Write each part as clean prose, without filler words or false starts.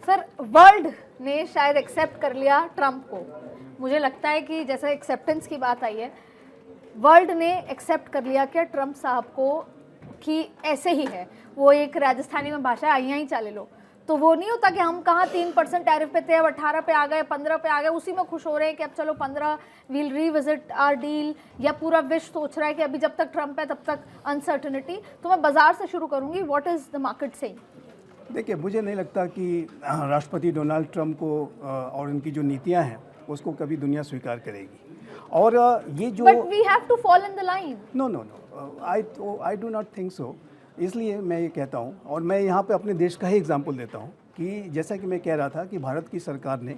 Sir world ने शायद accept कर लिया ट्रंप को। मुझे लगता है कि जैसे एक्सेप्टेंस की बात आई है, वर्ल्ड ने एक्सेप्ट कर लिया कि ट्रंप साहब को कि ऐसे ही है। वो एक राजस्थानी में भाषा आई ही चाले लो, तो वो नहीं होता कि हम कहाँ 3% टैरिफ पे थे, अब 18 पे आ गए, 15 पे आ गए, उसी में खुश हो रहे हैं कि अब चलो 15 वील रीविजिट आर डील, या पूरा विश्व सोच रहा है कि अभी जब तक ट्रंप है तब तक अनसर्टनिटी। तो मैं बाजार से शुरू करूंगी, what is the market saying? देखिए, मुझे नहीं लगता कि राष्ट्रपति डोनाल्ड ट्रंप को और उनकी जो नीतियां हैं उसको कभी दुनिया स्वीकार करेगी। और ये जो but we have to fall in the line. No no no, I do not think so. इसलिए मैं ये कहता हूँ, और मैं यहाँ पे अपने देश का ही एग्जांपल देता हूँ कि जैसा कि मैं कह रहा था कि भारत की सरकार ने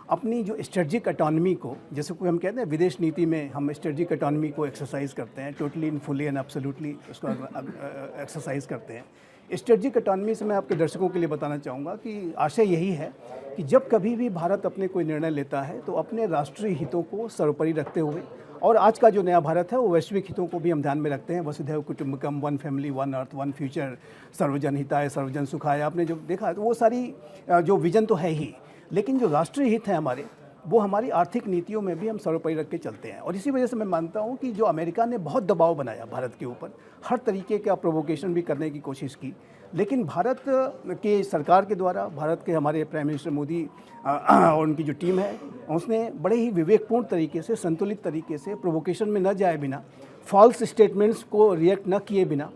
अपनी जो स्ट्रेटजिक अटॉनमी को, जैसे कोई हम कहते हैं विदेश नीति में हम स्ट्रेटजिक अटॉनमी को एक्सरसाइज करते हैं, totally in fully and absolutely उसको एक्सरसाइज करते हैं। स्ट्रेटजिक अटॉनमी से मैं आपके दर्शकों के लिए बताना चाहूँगा कि आशय यही है कि जब कभी भी भारत अपने कोई निर्णय लेता है तो अपने राष्ट्रीय हितों को सर्वोपरि रखते हुए, और आज का जो नया भारत है वो वैश्विक हितों को भी हम ध्यान में रखते हैं। वसुधैव कुटुंबकम, one family one earth one future, सर्वजन हिताय सर्वजन सुखाय, आपने जो देखा तो वो सारी जो विजन तो है ही, लेकिन जो राष्ट्रीय हित है हमारे, वो हमारी आर्थिक नीतियों में भी हम सर्वोपरि रख के चलते हैं। और इसी वजह से मैं मानता हूँ कि जो अमेरिका ने बहुत दबाव बनाया भारत के ऊपर, हर तरीके का प्रोवोकेशन भी करने की कोशिश की, लेकिन भारत के सरकार के द्वारा, भारत के हमारे प्राइम मिनिस्टर मोदी और उनकी जो टीम है, उसने बड़े ही विवेकपूर्ण तरीके से, संतुलित तरीके से, प्रोवोकेशन में न जाए बिना, फॉल्स स्टेटमेंट्स को रिएक्ट न किए बिना,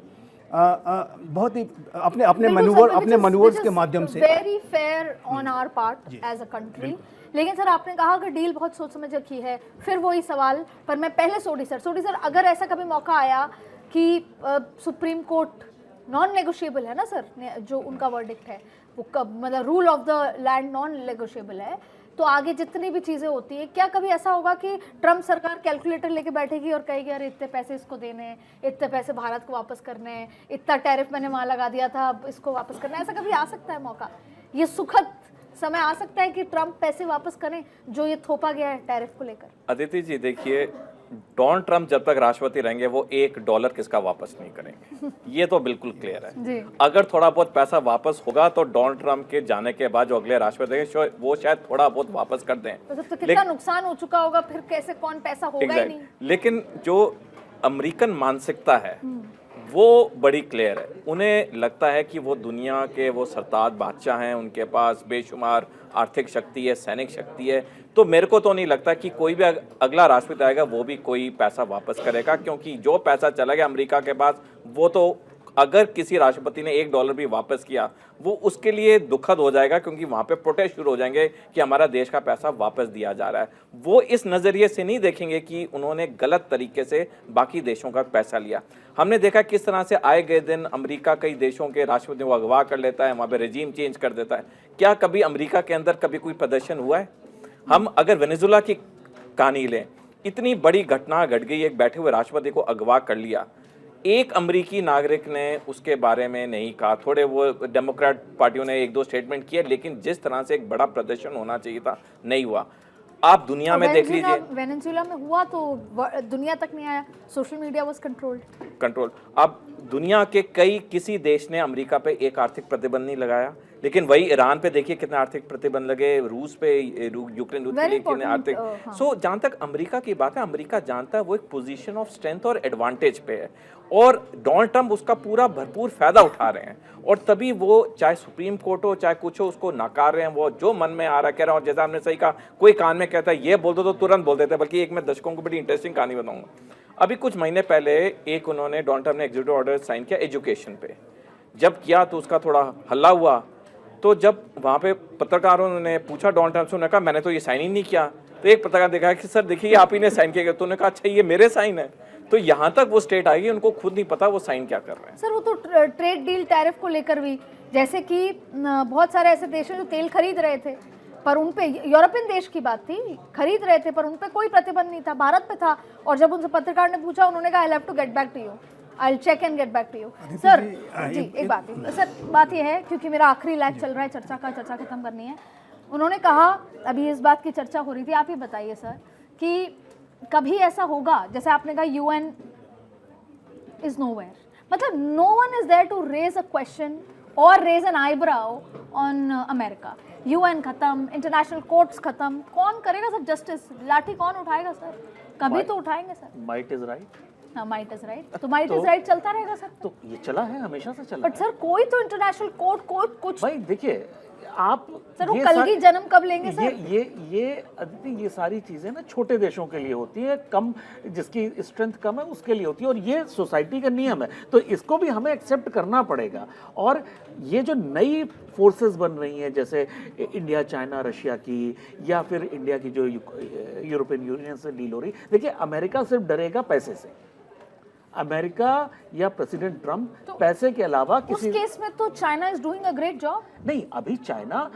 बहुत ही अपने अपने मनूवर्स के माध्यम से very fair on our part as a country. लेकिन सर आपने कहा कि डील बहुत सोच समझ रखी है, फिर वही सवाल पर मैं पहले सोडी सर अगर ऐसा कभी मौका आया कि सुप्रीम कोर्ट नॉन नेगोशिएबल है ना सर, जो उनका वर्डिक्ट है वो मतलब rule of the land non negotiable है, तो आगे जितनी भी चीज़ें होती है, क्या कभी ऐसा होगा कि ट्रंप सरकार कैलकुलेटर लेके बैठेगी और कहेगी अरे इतने पैसे इसको देने हैं, इतने पैसे भारत को वापस करने हैं, इतना टैरिफ मैंने वहाँ लगा दिया था अब इसको वापस करना है? ऐसा कभी आ सकता है मौका? ये सुखद समय आ सकता है कि ट्रंप पैसे वापस करें जो ये थोपा गया है टैरिफ को लेकर? अदिति जी देखिए, डोनाल्ड ट्रंप जब तक राष्ट्रपति रहेंगे वो $1 किसका वापस नहीं करेंगे, ये तो बिल्कुल क्लियर है। अगर थोड़ा बहुत पैसा वापस होगा तो डोनाल्ड ट्रंप के जाने के बाद जो अगले राष्ट्रपति हैं वो शायद थोड़ा बहुत वापस कर दें। तो कितना नुकसान हो चुका होगा, फिर कैसे कौन पैसा होगा ही नहीं। लेकिन जो अमेरिकन मानसिकता है वो बड़ी क्लियर है। उन्हें लगता है कि वो दुनिया के वो सरताज बादशाह हैं, उनके पास बेशुमार आर्थिक शक्ति है, सैनिक शक्ति है। तो मेरे को तो नहीं लगता कि कोई भी अगला राष्ट्रपति आएगा वो भी कोई पैसा वापस करेगा, क्योंकि जो पैसा चला गया अमेरिका के पास, वो तो अगर किसी राष्ट्रपति ने $1 भी वापस किया वो उसके लिए दुखद हो जाएगा, क्योंकि वहाँ पे प्रोटेस्ट शुरू हो जाएंगे कि हमारा देश का पैसा वापस दिया जा रहा है। वो इस नज़रिए से नहीं देखेंगे कि उन्होंने गलत तरीके से बाकी देशों का पैसा लिया। हमने देखा किस तरह से आए गए दिन अमेरिका कई देशों के राष्ट्रपतियों को अगवा कर लेता है, वहाँ पर रेजीम चेंज कर देता है। क्या कभी अमेरिका के अंदर कभी कोई प्रदर्शन हुआ है? हम अगर वेनेजुएला की कहानी लें, इतनी बड़ी घटना घट गई, एक बैठे हुए राष्ट्रपति को अगवा कर लिया, एक अमेरिकी नागरिक ने उसके बारे में नहीं कहा। थोड़े वो डेमोक्रेट पार्टियों ने 1-2 स्टेटमेंट किए, लेकिन जिस तरह से एक बड़ा प्रदर्शन होना चाहिए था नहीं हुआ। आप दुनिया में देख लीजिए, वेनेजुएला में हुआ तो दुनिया तक नहीं आया, सोशल मीडिया वाज कंट्रोल। अब दुनिया के किसी देश ने अमेरिका पे एक आर्थिक प्रतिबंध नहीं लगाया, लेकिन वही ईरान पे देखिए कितने आर्थिक प्रतिबंध लगे, रूस पे, यूक्रेन के लिए कितने आर्थिक। सो जहाँ तक अमेरिका की बात है, अमेरिका जानता है वो एक पोजीशन ऑफ स्ट्रेंथ और एडवांटेज पे है, और डोनाल्ड ट्रंप उसका पूरा भरपूर फायदा उठा रहे हैं। और तभी वो चाहे सुप्रीम कोर्ट हो चाहे कुछ हो, उसको नकार रहे हैं। वो जो मन में आ रहा कह रहा हूँ, जैसा आपने सही कहा, कोई कान में कहता है ये बोल दो तो तुरंत बोल देते हैं। बल्कि एक मैं दर्शकों को बड़ी इंटरेस्टिंग कहानी बताऊंगा। अभी कुछ महीने पहले एक उन्होंने डोनाल्ड ट्रंप ने एग्जीक्यूटिव ऑर्डर साइन किया एजुकेशन पे। जब किया तो उसका थोड़ा हल्ला हुआ। तो जब वहाँ पे पत्रकारों ने पूछा डोनाल्ड ट्रंप से, उन्होंने कहा मैंने तो ये साइन ही नहीं किया। तो एक पत्रकार देखा कि सर देखिए आप ही ने साइन किया। तो उन्होंने कहा अच्छा ये मेरे साइन है। तो यहाँ तक वो स्टेट आएगी, उनको खुद नहीं पता वो साइन क्या कर रहे हैं। सर वो तो ट्रेड डील टैरिफ को लेकर भी, जैसे कि बहुत सारे ऐसे देश हैं जो तेल खरीद रहे थे पर उन पे, यूरोपियन देश की बात थी, खरीद रहे थे पर उन पे कोई प्रतिबंध नहीं था, भारत पे था। और जब उनसे पत्रकार ने पूछा, उन्होंने कहा I have to get back to you, I will check and get back to you. Sir जी एक बात है सर, बात ये है क्योंकि मेरा आखिरी लैग चल रहा है, चर्चा खत्म करनी है। उन्होंने कहा, अभी इस बात की चर्चा हो रही थी, आप ही बताइए सर कि कभी ऐसा होगा, जैसे आपने कहा यूएन इज नोवेयर, मतलब no one is there to raise a question और raise an eyebrow on America. UN खत्म, इंटरनेशनल कोर्ट्स खत्म, कौन करेगा सर जस्टिस? लाठी कौन उठाएगा सर? कभी तो उठाएंगे सर। Might is right. हाँ, माइट इज राइट, तो माइट इज राइट चलता रहेगा सर। तो ये चला है, हमेशा से चला बट सर कोई तो इंटरनेशनल कोर्ट कुछ भाई देखिए आप सर, वो ये कल की जन्म कब लेंगे सर? ये अदिति, ये सारी चीजें ना छोटे देशों के लिए होती है, कम जिसकी स्ट्रेंथ कम है उसके लिए होती है, और ये सोसाइटी का नियम है, तो इसको भी हमें एक्सेप्ट करना पड़ेगा। और ये जो नई फोर्सेस बन रही हैं, जैसे इंडिया चाइना रशिया की, या फिर इंडिया की जो यूरोपियन यूनियन से डील हो रही, देखिए अमेरिका सिर्फ डरेगा पैसे से। अमेरिका या प्रेसिडेंट ट्रम्प पैसे के अलावा किसी उस केस में तो China is doing a great job. नहीं, अभी चाइना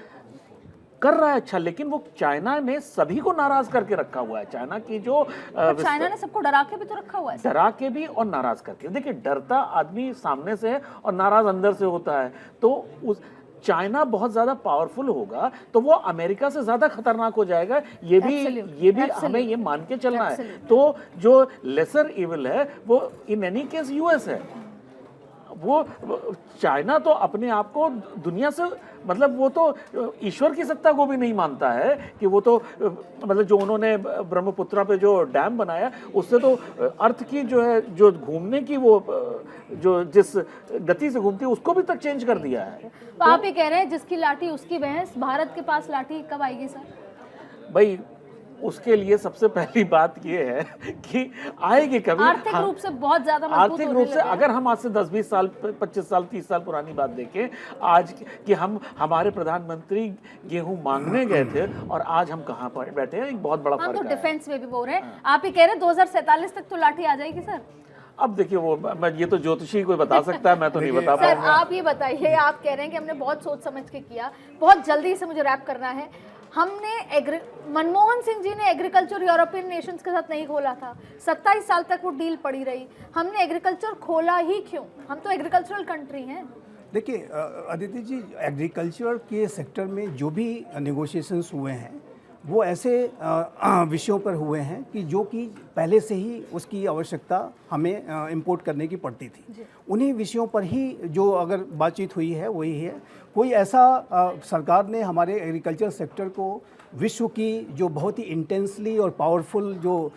कर रहा है अच्छा, लेकिन वो चाइना ने सभी को नाराज करके रखा हुआ है। चाइना की जो चाइना ने सबको डरा के भी तो रखा हुआ है। डरा के भी और नाराज करके। देखिए डरता आदमी सामने से है और नाराज अंदर से होता है। तो उस चाइना बहुत ज्यादा पावरफुल होगा तो वो अमेरिका से ज्यादा खतरनाक हो जाएगा। ये भी हमें ये मान के चलना है। तो जो लेसर इविल है वो इन एनी केस यूएस है। वो चाइना तो अपने आप को दुनिया से, मतलब वो तो ईश्वर की सत्ता को भी नहीं मानता है कि वो तो, मतलब जो उन्होंने ब्रह्मपुत्रा पे जो डैम बनाया उससे तो अर्थ की जो है, जो घूमने की वो जो जिस गति से घूमती है उसको भी तक चेंज कर दिया है। तो आप ये कह रहे हैं जिसकी लाठी उसकी भैंस, भारत के पास लाठी कब आएगी सर? भाई उसके लिए सबसे पहली बात ये है कि आएगी कभी। आर्थिक रूप से बहुत ज्यादा मजबूत आर्थिक रूप से अगर हम आज से 10-20 साल 25 साल 30 साल पुरानी बात देखें, आज कि हमारे प्रधानमंत्री गेहूं मांगने गए थे और आज हम कहाँ पर बैठे हैं, एक बहुत बड़ा हम फर्क तो है। डिफेंस में भी बोल रहे हैं। आप ये कह रहे हैं 2047 तक तो लाठी आ जाएगी सर? अब देखिए वो ये तो ज्योतिषी कोई बता सकता है, मैं तो नहीं बता सर पाऊंगा। आप ये बताइए, आप कह रहे हैं कि हमने बहुत सोच समझ के किया, बहुत जल्दी से मुझे रैप करना है। हमने मनमोहन सिंह जी ने एग्रीकल्चर यूरोपियन नेशंस के साथ नहीं खोला था, 27 साल तक वो डील पड़ी रही। हमने एग्रीकल्चर खोला ही क्यों? हम तो एग्रीकल्चरल कंट्री हैं। देखिए अदिति जी, एग्रीकल्चर के सेक्टर में जो भी नेगोशिएशंस हुए हैं वो ऐसे विषयों पर हुए हैं कि जो कि पहले से ही उसकी आवश्यकता हमें इंपोर्ट करने की पड़ती थी। उन्हीं विषयों पर ही जो अगर बातचीत हुई है वही है। कोई ऐसा सरकार ने हमारे एग्रीकल्चर सेक्टर को विश्व की जो बहुत ही इंटेंसली और पावरफुल जो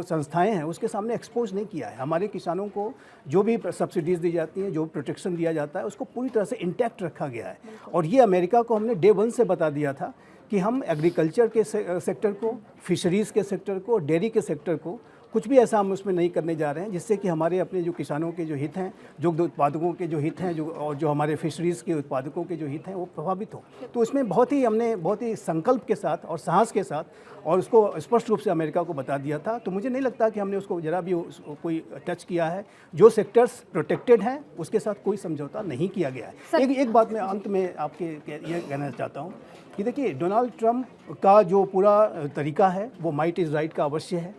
संस्थाएं हैं उसके सामने एक्सपोज नहीं किया है। हमारे किसानों को जो भी सब्सिडीज़ दी जाती हैं, जो प्रोटेक्शन दिया जाता है, उसको पूरी तरह से इंटैक्ट रखा गया है। और ये अमेरिका को हमने डे 1 से बता दिया था कि हम एग्रीकल्चर के सेक्टर को, फिशरीज़ के सेक्टर को, डेयरी के सेक्टर को कुछ भी ऐसा हम उसमें नहीं करने जा रहे हैं जिससे कि हमारे अपने जो किसानों के जो हित हैं, दुग्ध उत्पादकों के जो हित हैं, और जो हमारे फिशरीज़ के उत्पादकों के जो हित हैं वो प्रभावित हो। तो इसमें हमने बहुत ही संकल्प के साथ और साहस के साथ और उसको स्पष्ट रूप से अमेरिका को बता दिया था। तो मुझे नहीं लगता कि हमने उसको ज़रा भी कोई टच किया है। जो सेक्टर्स प्रोटेक्टेड हैं उसके साथ कोई समझौता नहीं किया गया है। एक बात मैं अंत में आपके ये कहना चाहता हूँ कि देखिए डोनाल्ड ट्रंप का जो पूरा तरीका है वो माइट इज़ राइट का अवश्य है,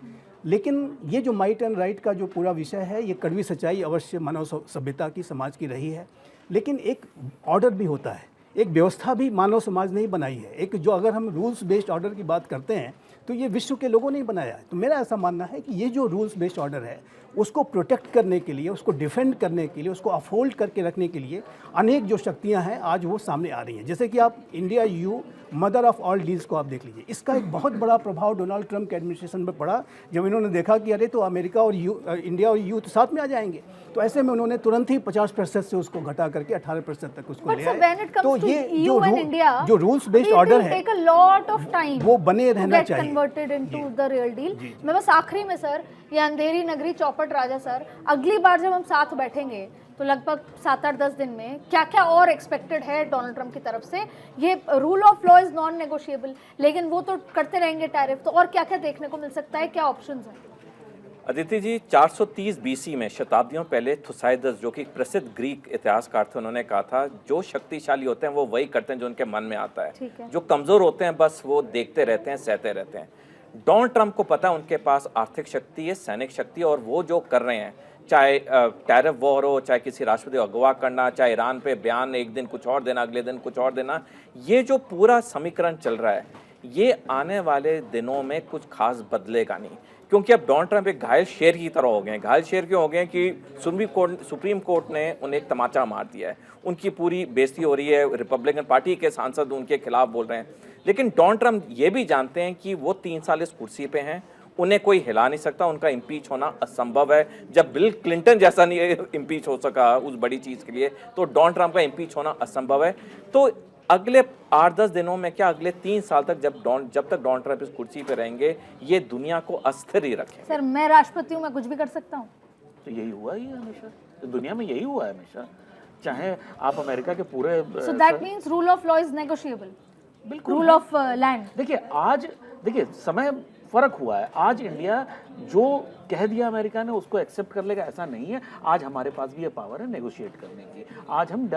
लेकिन ये जो माइट एंड राइट का जो पूरा विषय है ये कड़वी सच्चाई अवश्य मानव सभ्यता की, समाज की रही है। लेकिन एक ऑर्डर भी होता है, एक व्यवस्था भी मानव समाज ने ही बनाई है। एक जो अगर हम रूल्स बेस्ड ऑर्डर की बात करते हैं तो ये विश्व के लोगों ने ही बनाया है। तो मेरा ऐसा मानना है कि ये जो रूल्स बेस्ड ऑर्डर है उसको प्रोटेक्ट करने के लिए, उसको डिफेंड करने के लिए, उसको अपहोल्ड करके रखने के लिए अनेक जो शक्तियां हैं आज वो सामने आ रही हैं। जैसे कि आप India you mother of all deals को आप देख लीजिए। इसका एक बहुत बड़ा प्रभाव डोनाल्ड ट्रंप के एडमिनिस्ट्रेशन पर पड़ा जब इन्होंने देखा कि अरे तो अमेरिका और इंडिया और यू तो साथ में आ जाएंगे। तो ऐसे में उन्होंने तुरंत ही 50% से उसको घटा करके 18% तक उसको ले आए। तो ये जो रूल्स बेस्ड ऑर्डर है वो बने रहना चाहिए। Converted into the real deal. मैं बस आखिरी में सर, ये अंधेरी नगरी चौपट राजा सर, अगली बार जब हम साथ बैठेंगे तो लगभग 7-8-10 दिन में क्या क्या और एक्सपेक्टेड है डोनाल्ड ट्रंप की तरफ से? ये rule of law is non negotiable, लेकिन वो तो करते रहेंगे टैरिफ, तो और क्या क्या देखने को मिल सकता है? क्या ऑप्शंस हैं? अदिति जी, 430 बीसी में शताब्दियों पहले थुसाइडस, जो कि प्रसिद्ध ग्रीक इतिहासकार थे, उन्होंने कहा था जो शक्तिशाली होते हैं वो वही करते हैं जो उनके मन में आता है। जो कमज़ोर होते हैं बस वो देखते रहते हैं, सहते रहते हैं। डोनाल्ड ट्रंप को पता है उनके पास आर्थिक शक्ति है, सैनिक शक्ति, और वो जो कर रहे हैं, चाहे टैरिफ वॉर हो, चाहे किसी राष्ट्रपति को अगवा करना, चाहे ईरान पे बयान एक दिन कुछ और देना, अगले दिन कुछ और देना, ये जो पूरा समीकरण चल रहा है ये आने वाले दिनों में कुछ खास बदलेगा नहीं। क्योंकि अब डोनाल्ड ट्रंप एक घायल शेर की तरह हो गए हैं। घायल शेर क्यों हो गए हैं कि सुप्रीम कोर्ट ने उन्हें एक तमाचा मार दिया है, उनकी पूरी बेइज्जती हो रही है, रिपब्लिकन पार्टी के सांसद उनके खिलाफ बोल रहे हैं। लेकिन डोनाल्ड ट्रंप ये भी जानते हैं कि वो 3 साल इस कुर्सी पे हैं, उन्हें कोई हिला नहीं सकता, उनका इम्पीच होना असंभव है। जब बिल क्लिंटन जैसा नहीं इम्पीच हो सका उस बड़ी चीज़ के लिए, तो डोनाल्ड ट्रंप का इम्पीच होना असंभव है। तो अगले 8-10 दिनों में क्या अगले 3 साल तक जब तक डोनाल्ड ट्रंप इस कुर्सी पे रहेंगे, ये दुनिया को अस्थिर ही रखेंगे। सर मैं राष्ट्रपति हूँ, मैं कुछ भी कर सकता हूँ। तो यही हुआ ही है हमेशा, तो दुनिया में यही हुआ है हमेशा, चाहे आप अमेरिका के पूरे so that means rule of law is negotiable, बिल्कुल रूल ऑफ लैंड। देखिए आज देखिए समय फर्क हुआ है। आज इंडिया जो कह दिया अमेरिका ने उसको एक्सेप्ट कर लेगा ऐसा नहीं है। आज हमारे पास भी ये पावर है नेगोशिएट करने की। आज हम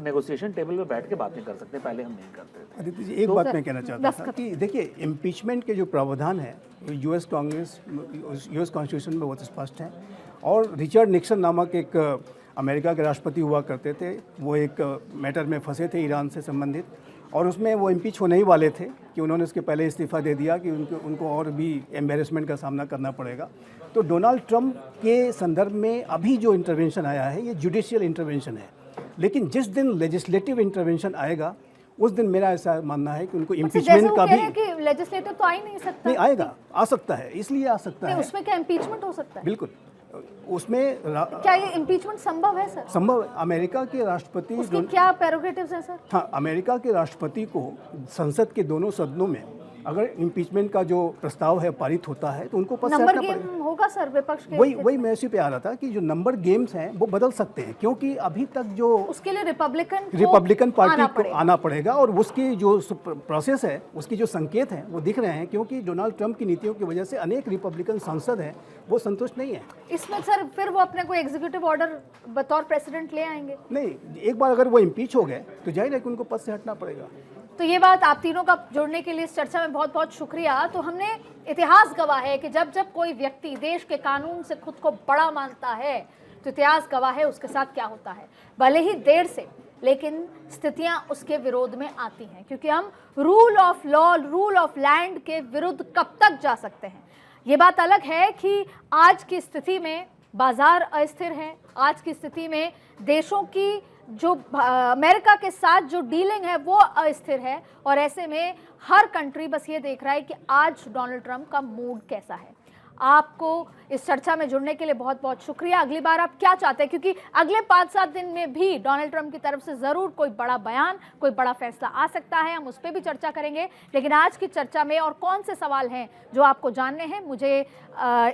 नेगोशिएशन टेबल पे बैठ के बातें कर सकते हैं, पहले हम नहीं करते थे। आदित्य जी, एक बात मैं कहना चाहता था कि देखिए इम्पीचमेंट के जो प्रावधान है यूएस कॉन्स्टिट्यूशन में बहुत स्पष्ट है। और रिचर्ड निक्सन नामक एक अमेरिका के राष्ट्रपति हुआ करते थे, वो एक मैटर में फंसे थे ईरान से संबंधित, और उसमें वो इम्पीच होने ही वाले थे कि उन्होंने उसके पहले इस्तीफ़ा दे दिया कि उनको और भी एम्बेरसमेंट का सामना करना पड़ेगा। तो डोनाल्ड ट्रंप के संदर्भ में अभी जो इंटरवेंशन आया है ये जुडिशियल इंटरवेंशन है, लेकिन जिस दिन लेजिस्लेटिव इंटरवेंशन आएगा उस दिन मेरा ऐसा मानना है कि उनको इम्पीचमेंट का भी लेजिस्लेटिव तो आ ही नहीं सकता। नहीं आएगा, आ सकता है, इसलिए आ सकता है। उसमें क्या इम्पीचमेंट हो सकता है? बिल्कुल उसमें क्या ये इम्पीचमेंट संभव है सर? संभव। अमेरिका के राष्ट्रपति उसकी क्या प्रेरोगेटिव्स हैं सर? हाँ, अमेरिका के राष्ट्रपति को संसद के दोनों सदनों में अगर इम्पीचमेंट का जो प्रस्ताव है पारित होता है तो उनको पद से नंबर हटना गेम पड़ेगा। होगा सर विपक्ष के? वही मैं इसी पे आ रहा था कि जो नंबर गेम्स हैं वो बदल सकते हैं, क्योंकि अभी तक जो उसके लिए रिपब्लिकन पार्टी को आना पड़ेगा और उसकी जो प्रोसेस है उसकी जो संकेत हैं वो दिख रहे हैं, क्योंकि डोनाल्ड ट्रंप की नीतियों की वजह से अनेक रिपब्लिकन सांसद हैं वो संतुष्ट नहीं है इसमें सर। फिर वो अपने को एग्जीक्यूटिव ऑर्डर बतौर प्रेसिडेंट ले आएंगे? नहीं, एक बार अगर वो इम्पीच हो गए तो जाहिर है कि उनको पद से हटना पड़ेगा। तो ये बात आप तीनों का जुड़ने के लिए इस चर्चा में बहुत बहुत शुक्रिया। तो हमने इतिहास गवाह है कि जब जब कोई व्यक्ति देश के कानून से खुद को बड़ा मानता है तो इतिहास गवाह है उसके साथ क्या होता है, भले ही देर से, लेकिन स्थितियां उसके विरोध में आती हैं, क्योंकि हम rule of law, rule of land के विरुद्ध कब तक जा सकते हैं। ये बात अलग है कि आज की स्थिति में बाजार अस्थिर है, आज की स्थिति में देशों की जो अमेरिका के साथ जो डीलिंग है वो अस्थिर है, और ऐसे में हर कंट्री बस ये देख रहा है कि आज डोनाल्ड ट्रंप का मूड कैसा है। आपको इस चर्चा में जुड़ने के लिए बहुत बहुत शुक्रिया। अगली बार आप क्या चाहते हैं, क्योंकि अगले 5-7 दिन में भी डोनाल्ड ट्रंप की तरफ से ज़रूर कोई बड़ा बयान, कोई बड़ा फैसला आ सकता है, हम उस पर भी चर्चा करेंगे। लेकिन आज की चर्चा में और कौन से सवाल हैं जो आपको जानने हैं, मुझे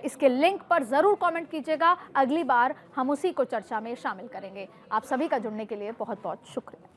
इसके लिंक पर ज़रूर कमेंट कीजिएगा। अगली बार हम उसी को चर्चा में शामिल करेंगे। आप सभी का जुड़ने के लिए बहुत बहुत शुक्रिया।